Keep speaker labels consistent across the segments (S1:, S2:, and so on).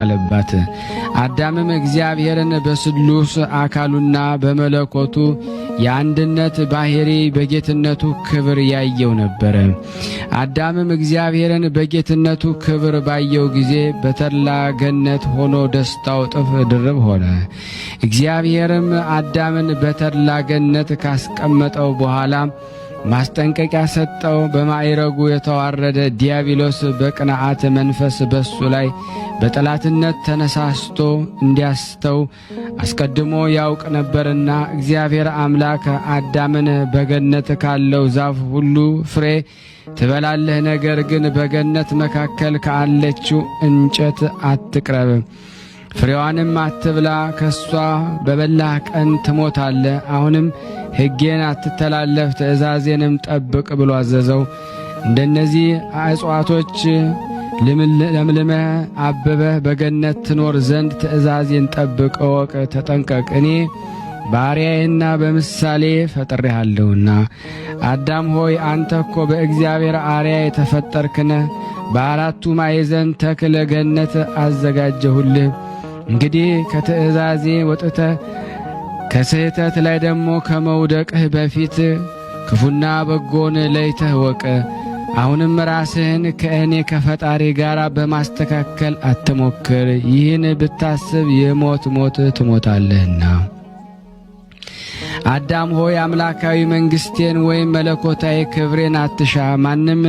S1: አለባት። አዳምም እግዚአብሔርን በስሉስ አካሉና በመለኮቱ የአንድነት ባህሪ በጌትነቱ ክብር ያየው ነበር። አዳምም እግዚአብሔርን በጌትነቱ ክብር ባየው ጊዜ በተድላ ገነት ሆኖ ደስታው እጥፍ ድርብ ሆነ። እግዚአብሔርም አዳምን በተድላ ገነት ካስቀመጠው በኋላ ማስጠንቀቂያ ሰጠው። በማዕረጉ የተዋረደ ዲያብሎስ በቅንዓት መንፈስ በሱ ላይ በጠላትነት ተነሳስቶ እንዲያስተው አስቀድሞ ያውቅ ነበርና እግዚአብሔር አምላክ አዳምን በገነት ካለው ዛፍ ሁሉ ፍሬ ትበላለህ፣ ነገር ግን በገነት መካከል ካለችው እንጨት አትቅረብ፣ ፍሬዋንም አትብላ፣ ከሷ በበላህ ቀን ትሞታለህ። አሁንም ሕጌን አትተላለፍ፣ ትእዛዜንም ጠብቅ ብሎ አዘዘው። እንደነዚህ እጽዋቶች ለምልመህ አበበህ በገነት ትኖር ዘንድ ትእዛዜን ጠብቅ፣ እወቅ፣ ተጠንቀቅ። እኔ ባሪያዬና በምሳሌ ፈጥሬሃለሁና። አዳም ሆይ አንተ እኮ በእግዚአብሔር አርአያ የተፈጠርክነ፣ በአራቱ ማዕዘን ተክለ ገነት አዘጋጀሁልህ። እንግዲህ ከትእዛዜ ወጥተህ ከስህተት ላይ ደግሞ ከመውደቅህ በፊት ክፉና በጎን ለይተህ ወቅ። አሁንም ራስህን ከእኔ ከፈጣሪ ጋር በማስተካከል አትሞክር። ይህን ብታስብ የሞት ሞት ትሞታለህና። አዳም ሆይ አምላካዊ መንግሥቴን ወይም መለኮታዊ ክብሬን አትሻ፣ ማንም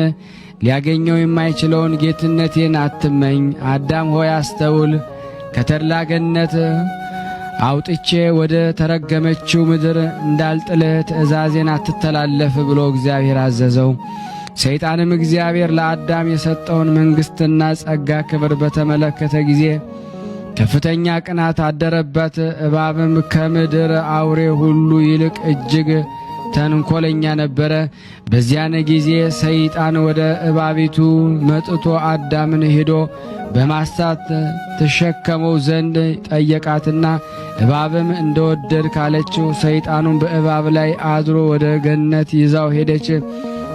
S1: ሊያገኘው የማይችለውን ጌትነቴን አትመኝ። አዳም ሆይ አስተውል፣ ከተድላ ገነት አውጥቼ ወደ ተረገመችው ምድር እንዳልጥልህ ትእዛዜን አትተላለፍ ብሎ እግዚአብሔር አዘዘው። ሰይጣንም እግዚአብሔር ለአዳም የሰጠውን መንግሥትና ጸጋ ክብር በተመለከተ ጊዜ ከፍተኛ ቅናት አደረበት። እባብም ከምድር አውሬ ሁሉ ይልቅ እጅግ ተንኰለኛ ነበረ። በዚያን ጊዜ ሰይጣን ወደ እባቢቱ መጥቶ አዳምን ሄዶ በማሳት ትሸከመው ዘንድ ጠየቃትና እባብም እንደወደድ ካለችው ሰይጣኑን በእባብ ላይ አድሮ ወደ ገነት ይዛው ሄደች።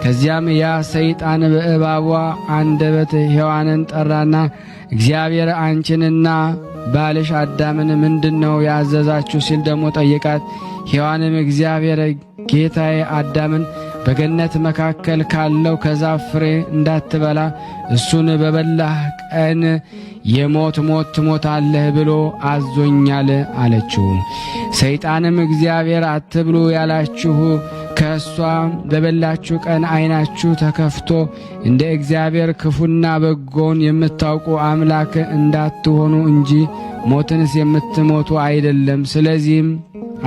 S1: ከዚያም ያ ሰይጣን በእባቧ አንደበት ሔዋንን ጠራና እግዚአብሔር አንቺንና ባልሽ አዳምን ምንድነው ያዘዛችሁ ሲል ደግሞ ጠየቃት። ሔዋንም እግዚአብሔር ጌታዬ አዳምን በገነት መካከል ካለው ከዛፍ ፍሬ እንዳትበላ እሱን በበላህ ቀን የሞት ሞት ትሞታለህ ብሎ አዞኛል አለችው። ሰይጣንም እግዚአብሔር አትብሉ ያላችሁ ከእሷ በበላችሁ ቀን ዓይናችሁ ተከፍቶ እንደ እግዚአብሔር ክፉና በጎን የምታውቁ አምላክ እንዳትሆኑ እንጂ ሞትንስ የምትሞቱ አይደለም። ስለዚህም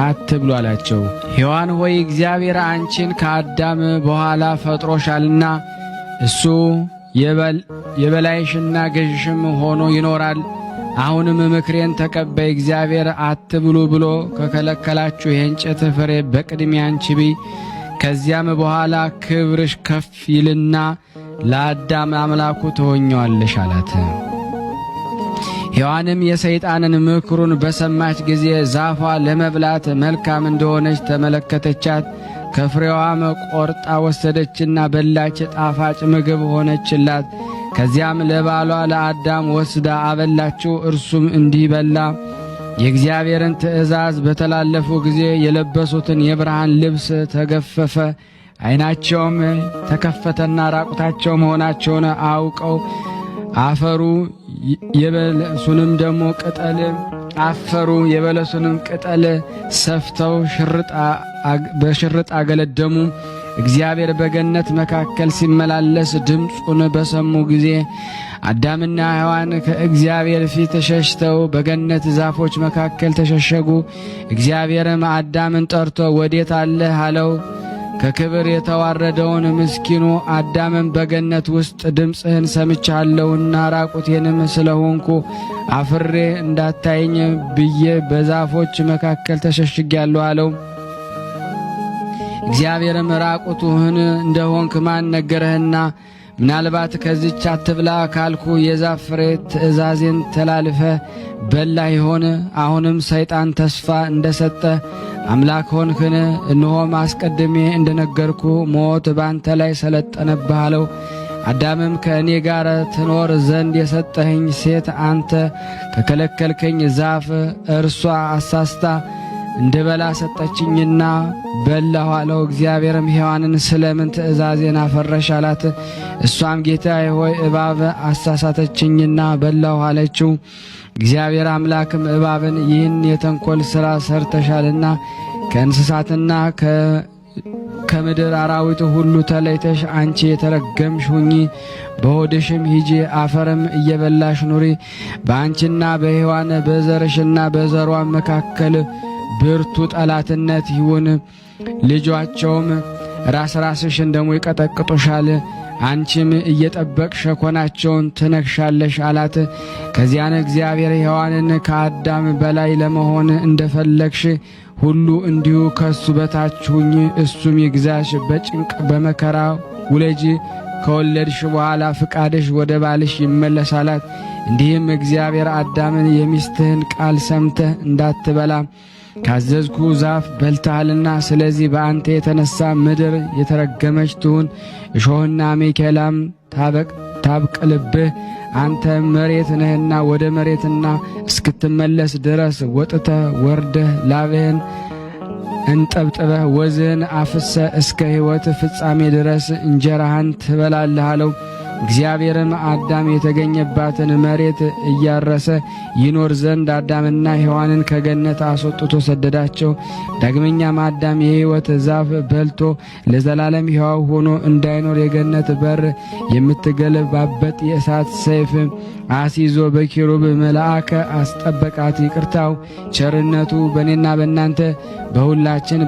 S1: አትብሉ አላቸው። ሔዋን ሆይ እግዚአብሔር አንቺን ከአዳም በኋላ ፈጥሮሻልና እሱ የበላይሽና ገዥሽም ሆኖ ይኖራል። አሁንም ምክሬን ተቀበይ። እግዚአብሔር አትብሉ ብሎ ከከለከላችሁ የእንጨት ፍሬ በቅድሚያ አንቺ ብይ። ከዚያም በኋላ ክብርሽ ከፍ ይልና ለአዳም አምላኩ ትሆኛለሽ አላት። ሔዋንም የሰይጣንን ምክሩን በሰማች ጊዜ ዛፏ ለመብላት መልካም እንደሆነች ተመለከተቻት። ከፍሬዋም ቆርጣ ወሰደችና በላች፣ ጣፋጭ ምግብ ሆነችላት። ከዚያም ለባሏ ለአዳም ወስዳ አበላችው፣ እርሱም እንዲህ በላ። የእግዚአብሔርን ትእዛዝ በተላለፉ ጊዜ የለበሱትን የብርሃን ልብስ ተገፈፈ፣ ዓይናቸውም ተከፈተና ራቁታቸው መሆናቸውን አውቀው አፈሩ። የበለሱንም ደግሞ ቅጠል አፈሩ። የበለሱንም ቅጠል ሰፍተው በሽርጥ አገለደሙ። እግዚአብሔር በገነት መካከል ሲመላለስ ድምፁን በሰሙ ጊዜ አዳምና ሔዋን ከእግዚአብሔር ፊት ሸሽተው በገነት ዛፎች መካከል ተሸሸጉ። እግዚአብሔርም አዳምን ጠርቶ ወዴት አለህ አለው። ከክብር የተዋረደውን ምስኪኑ አዳምን በገነት ውስጥ ድምፅህን ሰምቻለሁና ራቁቴንም ስለሆንኩ አፍሬ እንዳታየኝ ብዬ በዛፎች መካከል ተሸሽጌያለሁ አለው። እግዚአብሔርም ራቁትህን እንደሆንክ ማን ነገረህና? ምናልባት ከዚች አትብላ ካልኩ የዛፍ ፍሬ ትእዛዜን ተላልፈ በላ ይሆን? አሁንም ሰይጣን ተስፋ እንደሰጠ አምላክ ሆንክን? እነሆም አስቀድሜ እንደነገርኩ ሞት ባንተ ላይ ሰለጠነብህ አለው። አዳምም ከእኔ ጋር ትኖር ዘንድ የሰጠኸኝ ሴት አንተ ከከለከልከኝ ዛፍ እርሷ አሳስታ እንድበላ ሰጠችኝና በላሁ አለው። እግዚአብሔርም ሔዋንን ስለምን ትእዛዜን አፈረሽ አላት። እሷም ጌታዬ ሆይ እባብ አሳሳተችኝና በላሁ አለችው። እግዚአብሔር አምላክም እባብን ይህን የተንኰል ሥራ ሰርተሻልና ከእንስሳትና ከምድር አራዊት ሁሉ ተለይተሽ አንቺ የተረገምሽ ሁኚ፣ በሆድሽም ሂጂ፣ አፈርም እየበላሽ ኑሪ። በአንቺና በሔዋን በዘርሽና በዘሯ መካከል ብርቱ ጠላትነት ይሁን። ልጆቻቸውም ራስሽን ደሞ ይቀጠቅጡሻል፣ አንቺም እየጠበቅሽ ሸኮናቸውን ትነክሻለሽ አላት። ከዚያን እግዚአብሔር ሔዋንን ከአዳም በላይ ለመሆን እንደፈለግሽ ሁሉ እንዲሁ ከሱ በታች ሁኚ፣ እሱም ይግዛሽ፣ በጭንቅ በመከራ ውለጂ፣ ከወለድሽ በኋላ ፍቃድሽ ወደ ባልሽ ይመለሳላት። እንዲህም እግዚአብሔር አዳምን የሚስትህን ቃል ሰምተህ እንዳትበላ ካዘዝኩ ዛፍ በልተሃልና ስለዚህ በአንተ የተነሳ ምድር የተረገመች ትሁን፣ እሾህና አሜከላም ታብቅልብህ። አንተ መሬት ነህና ወደ መሬትና እስክትመለስ ድረስ ወጥተህ ወርደህ ላብህን እንጠብጥበህ ወዝህን አፍሰህ እስከ ሕይወት ፍጻሜ ድረስ እንጀራህን ትበላለህ አለው። እግዚአብሔርም አዳም የተገኘባትን መሬት እያረሰ ይኖር ዘንድ አዳምና ሔዋንን ከገነት አስወጥቶ ሰደዳቸው። ዳግመኛም አዳም የሕይወት ዛፍ በልቶ ለዘላለም ሕያው ሆኖ እንዳይኖር የገነት በር የምትገለባበት የእሳት ሰይፍ አስይዞ በኪሩብ መልአከ አስጠበቃት። ይቅርታው ቸርነቱ በእኔና በእናንተ በሁላችን